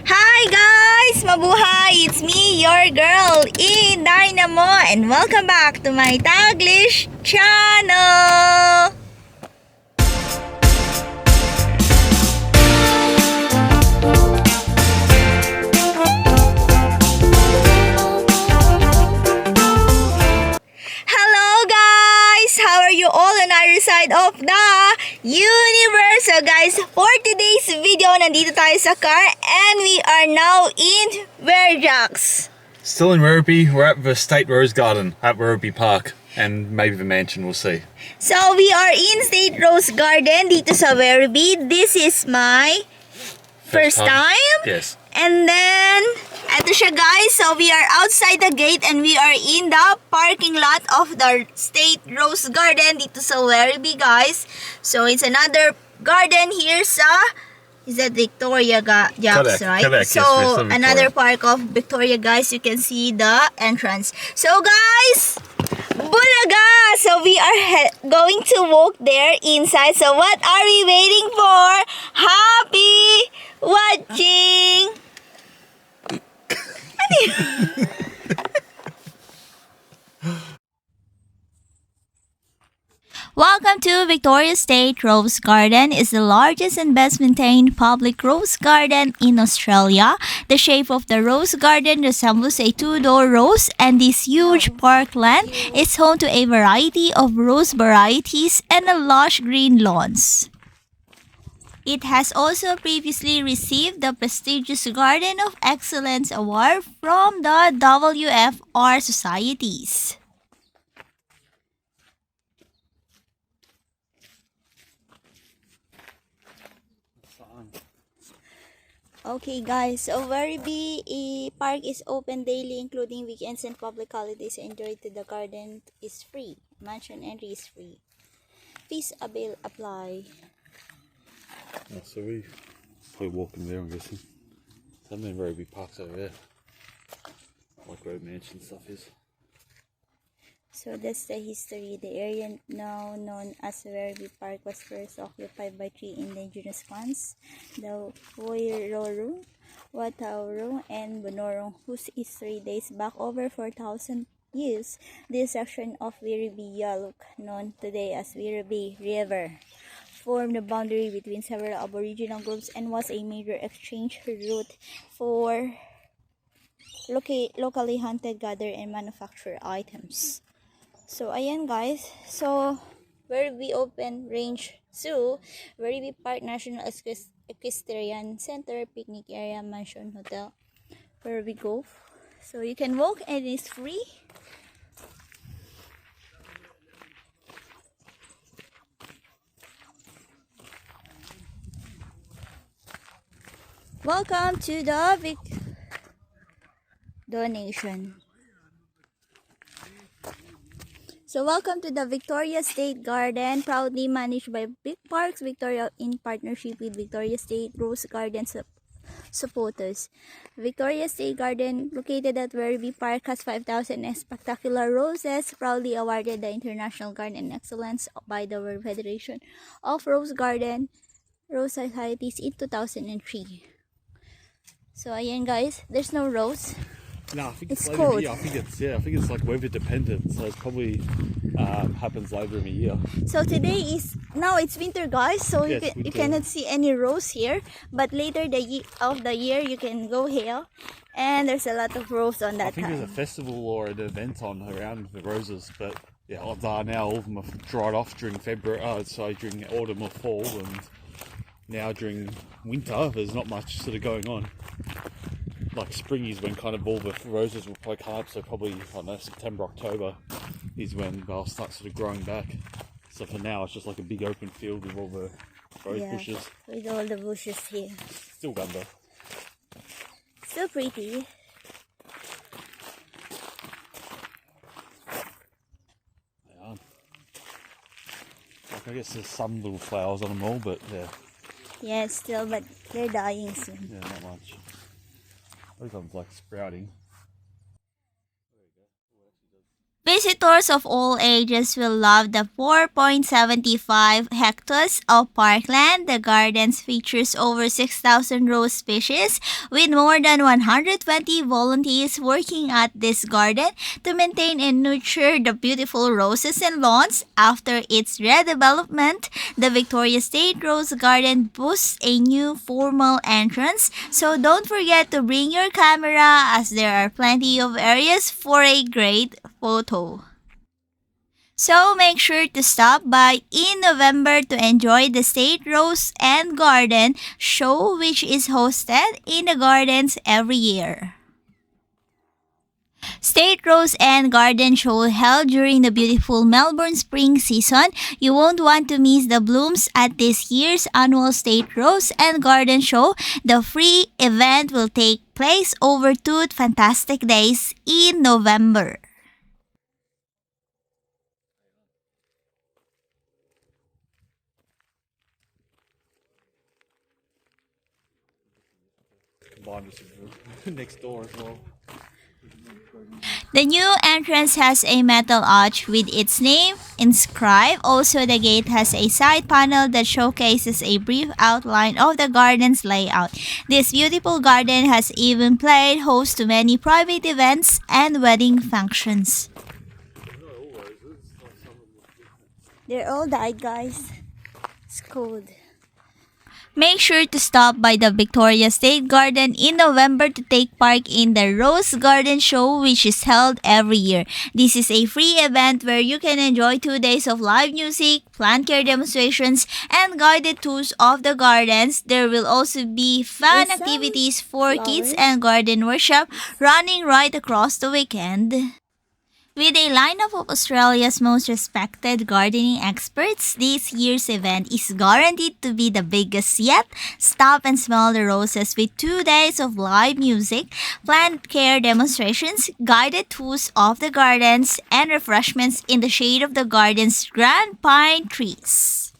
Hi guys! Mabuhay! It's me, your girl, InDaynaMo, and welcome back to my Taglish channel! Hello guys! How are you all on our side of the universe? So guys, for today's video, nandito tayo sa car and we are now in Werribee. Still in Werribee, we're at the State Rose Garden at Werribee Park and maybe the mansion, we'll see. So we are in State Rose Garden dito sa Werribee. This is my first time. Yes. And then, eto siya guys. So we are outside the gate and we are in the parking lot of the State Rose Garden dito sa Werribee guys. So it's another garden here sa, is that Victoria Jacks, right? Correct, so yes, another park of Victoria guys. You can see the entrance. So guys, Bulaga! So we are going to walk there inside. So what are we waiting for? Happy watching! Welcome to Victoria State Rose Garden. It's the largest and best maintained public rose garden in Australia. The shape of the rose garden resembles a Tudor Rose, and this huge parkland is home to a variety of rose varieties and a lush green lawns. It has also previously received the prestigious Garden of Excellence Award from the WFR Societies. Okay guys, so Werribee Park is open daily including weekends and public holidays. Entry to the garden is free. Mansion entry is free. Fees apply. Yeah, so we probably walking there, I'm guessing. Some in Werribee Park's over there. Like where the mansion stuff is. So that's the history. The area now known as Werribee Park was first occupied by three indigenous clans, the Werribee, Watauro, and Bonorong, whose history dates back over 4,000 years. This section of Werribee Yaluk, known today as Werribee River, formed the boundary between several Aboriginal groups and was a major exchange route for locally hunted, gather, and manufacture items. So, ayan guys. So, Werribee Open Range Zoo, Werribee Park National Equestrian Center, Picnic Area, Mansion Hotel, Werribee Golf. So, you can walk and it's free. Welcome to the donation. So welcome to the Victoria State Garden, proudly managed by Big Parks Victoria in partnership with Victoria State Rose Garden supporters. Victoria State Garden, located at Werribee Park, has 5,000 spectacular roses, proudly awarded the International Garden Excellence by the World Federation of Rose Societies in 2003. So ayan guys, there's no rose. No, I think it's later cold. in the year. I think it's like weather dependent, so it probably happens later in the year. So today is, now it's winter guys, so Yes, you cannot see any rose here, but later of the year you can go here and there's a lot of rose on that I think time. there's a festival or an event on around the roses, but yeah, odds are now all of them have dried off during during autumn or fall, and now during winter there's not much sort of going on. Like spring is when kind of all the roses will probably come up, so probably, I don't know, September, October is when they'll start sort of growing back. So for now it's just like a big open field with all the rose bushes. With all the bushes here. Still gunda. So pretty. Yeah. Like I guess there's some little flowers on them all, but yeah. Yeah, still, but they're dying soon. Yeah, not much. Those ones like sprouting. Visitors of all ages will love the 4.75 hectares of parkland. The gardens features over 6,000 rose species with more than 120 volunteers working at this garden to maintain and nurture the beautiful roses and lawns. After its redevelopment, the Victoria State Rose Garden boasts a new formal entrance, so don't forget to bring your camera as there are plenty of areas for a great photo. So make sure to stop by in November to enjoy the State Rose and Garden Show, which is hosted in the gardens every year. State Rose and Garden Show held during the beautiful Melbourne spring season. You won't want to miss the blooms at this year's annual State Rose and Garden Show. The free event will take place over 2 fantastic days in November. Combined with some next door as well. The new entrance has a metal arch with its name inscribed. Also, the gate has a side panel that showcases a brief outline of the garden's layout. This beautiful garden has even played host to many private events and wedding functions. They're all died, guys. It's cold. Make sure to stop by the Victoria State Garden in November to take part in the Rose Garden Show, which is held every year. This is a free event where you can enjoy 2 days of live music, plant care demonstrations, and guided tours of the gardens. There will also be fun activities for kids and garden workshop running right across the weekend. With a lineup of Australia's most respected gardening experts, this year's event is guaranteed to be the biggest yet. Stop and smell the roses with 2 days of live music, plant care demonstrations, guided tours of the gardens, and refreshments in the shade of the garden's grand pine trees.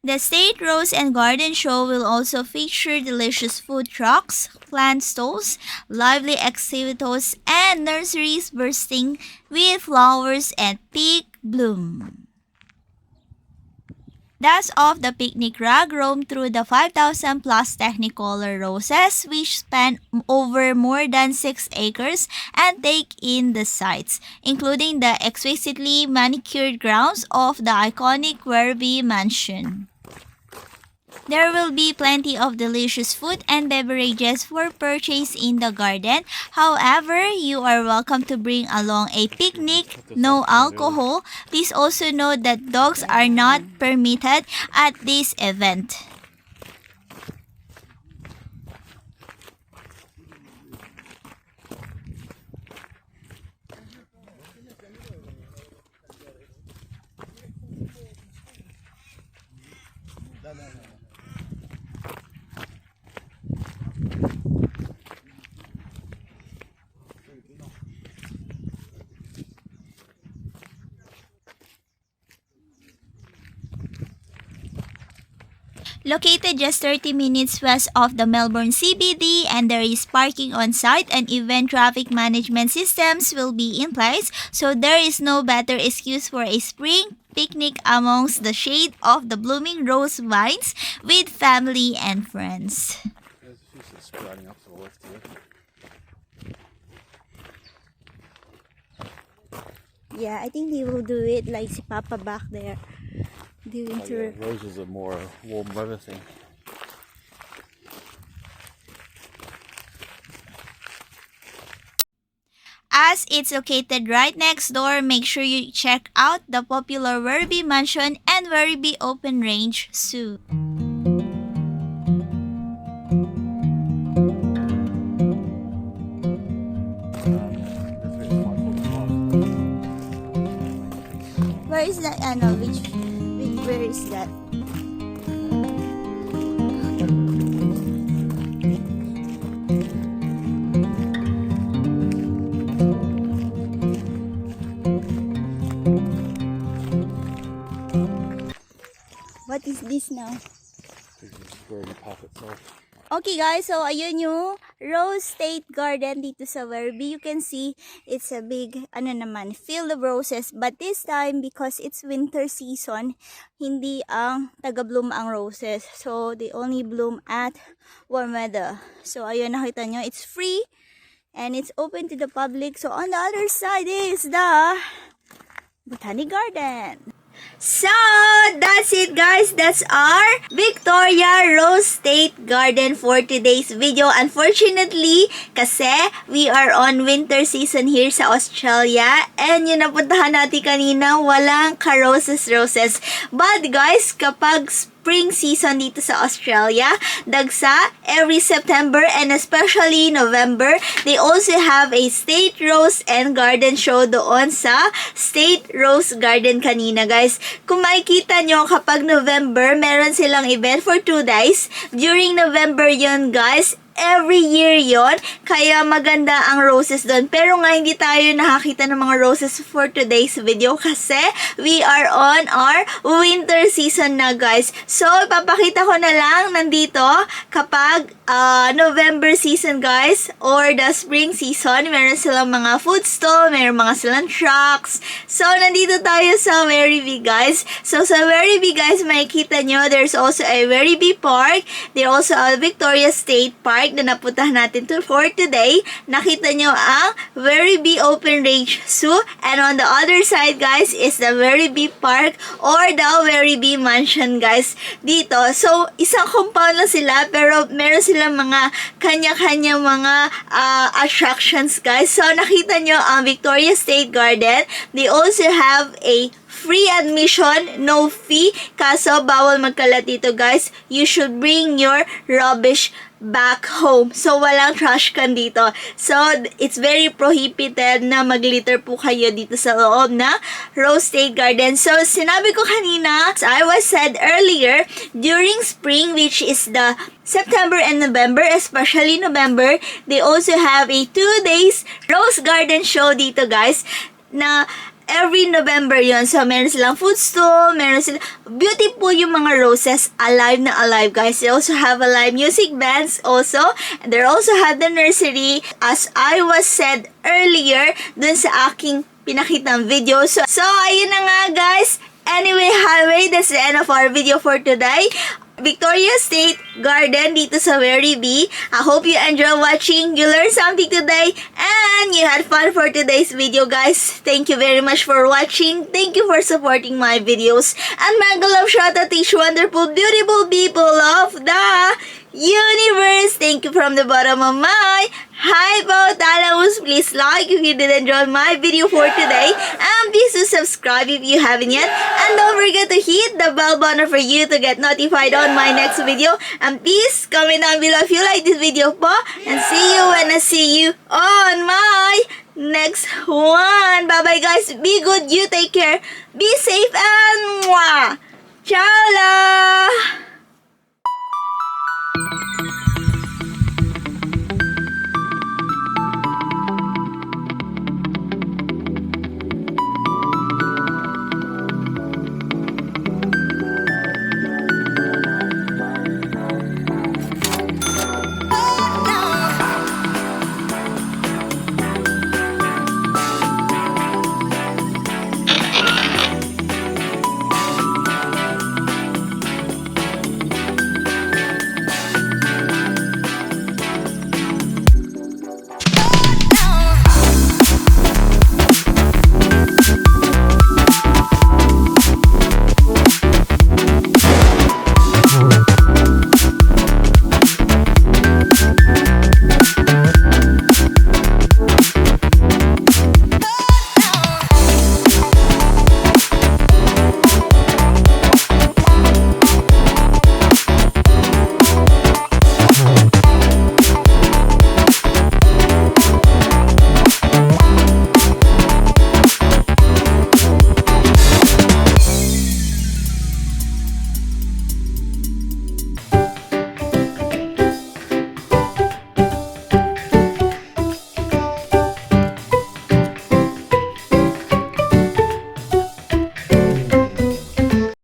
The State Rose and Garden Show will also feature delicious food trucks, plant stalls, lively exhibitors, and nurseries bursting with flowers and peak bloom. Dust off the picnic rug, roam through the 5,000 plus Technicolor roses, which span over more than 6 acres, and take in the sights, including the exquisitely manicured grounds of the iconic Werribee mansion. There will be plenty of delicious food and beverages for purchase in the garden. However, you are welcome to bring along a picnic, no alcohol. Please also note that dogs are not permitted at this event. Located just 30 minutes west of the Melbourne CBD, and there is parking on site, and event traffic management systems will be in place, so there is no better excuse for a spring picnic amongst the shade of the blooming rose vines with family and friends. There's a few sprouting up to the left here. Yeah, I think they will do it like si Papa back there. Roses are more a warm weather thing. As it's located right next door, make sure you check out the popular Werribee Mansion and Werribee Open Range Zoo. Where is that? Where is that? What is this now? It's just growing the path itself. Okay guys, so ayun yung Rose State Garden dito sa Werribee. You can see it's a big, field of roses. But this time, because it's winter season, hindi ang taga-bloom ang roses. So, they only bloom at warm weather. So, ayun, nakita nyo, it's free and it's open to the public. So, on the other side is the Botanic Garden. So, that's it guys. That's our Victoria Rose State Garden for today's video. Unfortunately, kasi we are on winter season here sa Australia. And yung napuntahan natin kanina, walang ka-roses. But guys, kapag spring season dito sa Australia, dagsa every September and especially November, they also have a State Rose and Garden Show doon sa State Rose Garden kanina guys. Kung makikita nyo, kapag November, meron silang event for 2 days. During November yun guys, every year yon, kaya maganda ang roses doon. Pero nga hindi tayo nakakita ng mga roses for today's video kasi we are on our winter season na guys. So, ipapakita ko na lang nandito kapag November season guys or the spring season, meron silang mga food stall, meron mga silang trucks. So, nandito tayo sa Werribee guys. So, sa Werribee guys, makikita nyo, there's also a Werribee Park. There's also a Victoria State Park na napuntahan natin for today. Nakita nyo ang Werribee Open Range Zoo, and on the other side guys is the Werribee Park or the Werribee Mansion guys dito. So isang compound lang sila pero meron silang mga kanya-kanya mga attractions guys. So nakita nyo ang Victoria State Garden, they also have a free admission, no fee. Kaso, bawal magkalat dito guys. You should bring your rubbish back home. So, walang trash can dito. So, it's very prohibited na maglitter po kayo dito sa loob na Rose State Garden. So, sinabi ko kanina, as I was said earlier, during spring, which is the September and November, especially November, they also have a 2 days Rose Garden show dito guys, na every November yon. So, meron silang food stall, meron silang beautiful yung mga roses, alive na alive guys. They also have a live music bands also. And they also have the nursery, as I was said earlier dun sa aking pinakitang video. So ayun na nga guys. Anyway, that's the end of our video for today. Victoria State Garden dito sa Werribee. I hope you enjoy watching, you learned something today, and you had fun for today's video guys. Thank you very much for watching. Thank you for supporting my videos. And mega love shout out to each wonderful, beautiful people of the universe. Thank you from the bottom of my hypothalamus. Please like if you did enjoy my video for today, and please do subscribe if you haven't yet, and don't forget to hit the bell button for you to get notified on my next video. And please comment down below if you like this video po, and see you when I see you on my next one. Bye bye guys, be good, you take care, be safe, and mwah! Ciao la!